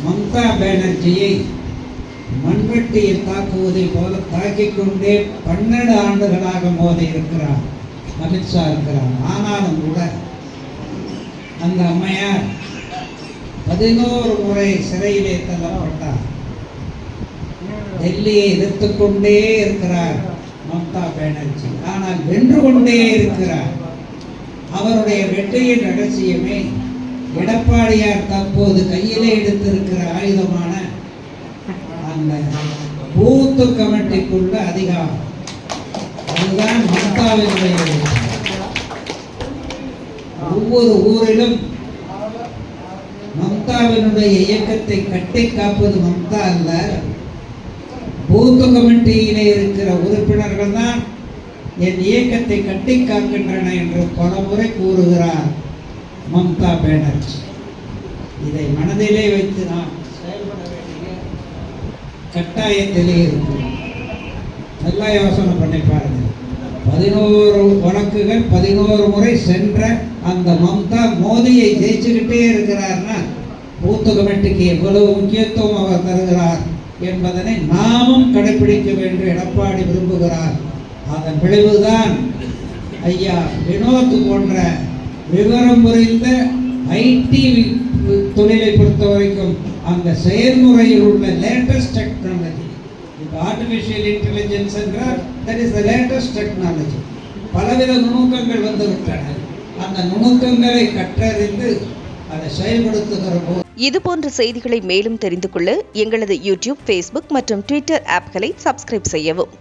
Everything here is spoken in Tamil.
மம்தா பானர்ஜியை மண்வெட்டியில் தாக்குவதை போல தாக்கிக் கொண்டே 12 ஆண்டுகளாக மோதி இருக்கிறார், அமித்ஷா இருக்கிறார். ஆனாலும் கூட அந்த அம்மையார் 11 முறை சிறையிலே தள்ளப்பட்டார். டெல்லியை எதிர்த்து கொண்டே இருக்கிறார் மம்தா பானர்ஜி, ஆனால் வென்று கொண்டே இருக்கிறார். அவருடைய வெற்றியின் ரகசியமே எடப்பாடியார் தற்போது கையிலே எடுத்திருக்கிற ஆயுதமான அந்த பூத்து கமிட்டிக்குள்ள அதிகாரம். அதுதான் மம்தாவினுடைய. ஒவ்வொரு ஊரிலும் மம்தாவினுடைய இயக்கத்தை கட்டி காப்பது மம்தா அல்ல, பூத்து கமிட்டியிலே இருக்கிற உறுப்பினர்கள் தான் என் இயக்கத்தை கட்டி காக்கின்றன என்று பல முறை கூறுகிறார் மம்தா பானர்ஜி. இதை மனதிலே வைத்து நாம் செயல்பட வேண்டிய கட்டாயத்திலே இருக்கிறோம். நல்லா யோசனை பண்ணி பாருங்க. 11 வழக்குகள் 11 முறை சென்ற அந்த மம்தா மோதியை ஜெயிச்சுக்கிட்டே இருக்கிறார்னா பூத்து கமிட்டிக்கு எவ்வளவு முக்கியத்துவம் அவர் தருகிறார் என்பதனை நாமும் கடைபிடிக்க வேண்டும் எடப்பாடி விரும்புகிறார். அதன் விளைவுதான் ஐயா வினோத் போன்ற விவரம் புரிந்த ஐடி தொழிலை பொறுத்த வரைக்கும் அந்த செயல்முறையில் உள்ள லேட்டஸ்ட் டெக்னாலஜி, இப்போ ஆர்டிஃபிஷியல் இன்டெலிஜென்ஸ் என்றால் that is the latest technology. பலவித நுணுக்கங்கள் வந்துவிட்டன. அந்த நுணுக்கங்களை கற்றறிந்து அதை செயல்படுத்துகிற போது இதுபோன்ற செய்திகளை மேலும் தெரிந்து கொள்ள எங்களது யூடியூப், ஃபேஸ்புக் மற்றும் ட்விட்டர் ஆப்களை சப்ஸ்கிரைப் செய்யவும்.